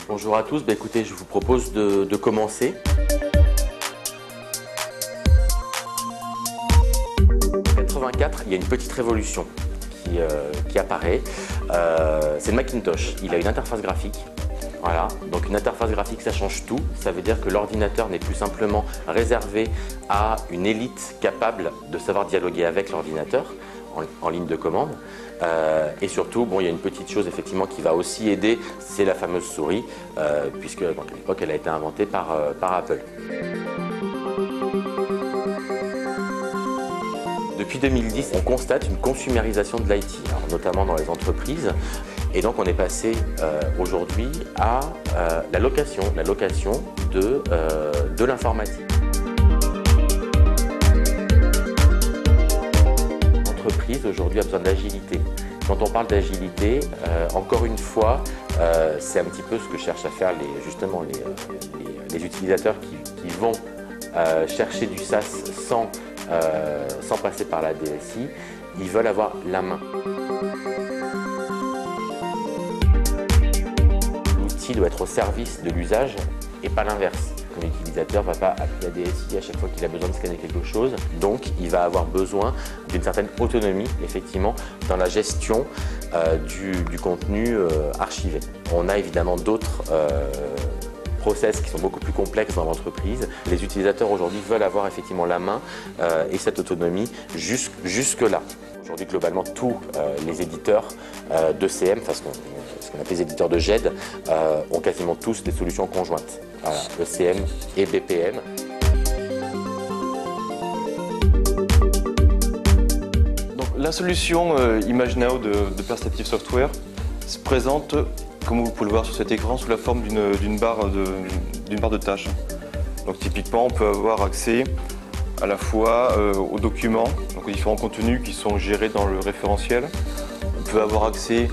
Bonjour à tous, écoutez, je vous propose de commencer. En 1984, il y a une petite révolution qui apparaît. C'est le Macintosh. Il a une interface graphique. Voilà. Donc une interface graphique, ça change tout. Ça veut dire que l'ordinateur n'est plus simplement réservé à une élite capable de savoir dialoguer avec l'ordinateur en ligne de commande. Et surtout, il y a une petite chose effectivement qui va aussi aider, c'est la fameuse souris, puisque à l'époque elle a été inventée par Apple. Depuis 2010, on constate une consumérisation de l'IT, notamment dans les entreprises. Et donc on est passé aujourd'hui à la location de l'informatique. L'entreprise aujourd'hui a besoin d'agilité. Quand on parle d'agilité, encore une fois, c'est un petit peu ce que cherchent à faire les utilisateurs qui vont chercher du SaaS sans passer par la DSI. Ils veulent avoir la main. L'outil doit être au service de l'usage et pas l'inverse. L'utilisateur ne va pas appeler la DSI à chaque fois qu'il a besoin de scanner quelque chose. Donc, il va avoir besoin d'une certaine autonomie, effectivement, dans la gestion du contenu archivé. On a évidemment d'autres process qui sont beaucoup plus complexes dans l'entreprise. Les utilisateurs aujourd'hui veulent avoir effectivement la main et cette autonomie jusque-là. Aujourd'hui, globalement, tous les éditeurs d'ECM, ce qu'on appelle les éditeurs de GED, ont quasiment tous des solutions conjointes. Voilà, ECM et BPM. Donc, la solution ImageNow de Perceptive Software se présente, comme vous pouvez le voir sur cet écran, sous la forme d'une barre de tâches. Donc, typiquement, on peut avoir accès à la fois aux documents, donc aux différents contenus qui sont gérés dans le référentiel. On peut avoir accès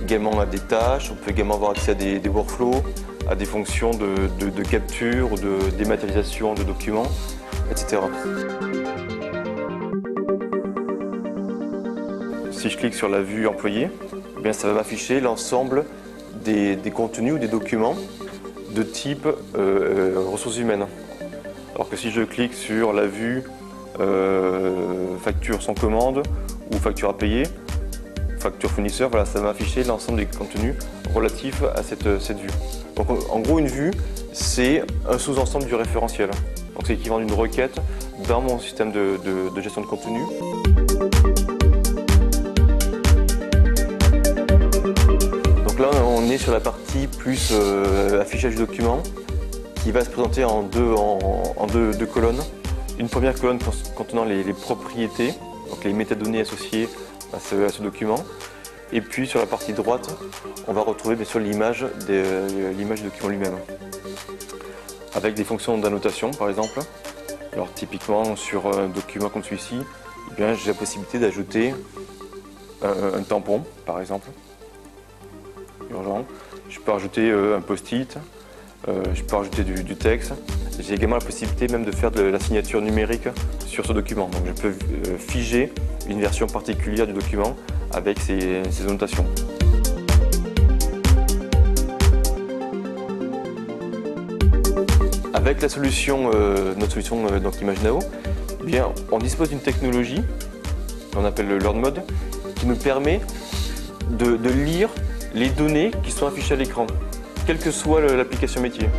également à des tâches, on peut également avoir accès à des workflows, à des fonctions de capture ou de dématérialisation de documents, etc. Si je clique sur la vue employé, ça va m'afficher l'ensemble des contenus ou des documents de type ressources humaines. Alors que si je clique sur la vue facture sans commande ou facture à payer, facture fournisseur, ça va m'afficher l'ensemble des contenus relatifs à cette vue. Donc en gros, une vue, c'est un sous-ensemble du référentiel. Donc c'est l'équivalent d'une requête dans mon système de gestion de contenu. Donc là, on est sur la partie plus affichage du document, qui va se présenter en deux colonnes. Une première colonne contenant les propriétés, donc les métadonnées associées à ce document. Et puis sur la partie droite, on va retrouver bien sûr l'image du document lui-même. Avec des fonctions d'annotation par exemple. Alors typiquement sur un document comme celui-ci, j'ai la possibilité d'ajouter un tampon par exemple, urgent. Je peux rajouter un post-it. Je peux rajouter du texte. J'ai également la possibilité même de faire de la signature numérique sur ce document. Donc je peux figer une version particulière du document avec ces annotations. Avec la solution, notre solution ImageNow, on dispose d'une technologie qu'on appelle le Learn Mode qui nous permet de lire les données qui sont affichées à l'écran, quelle que soit l'application métier.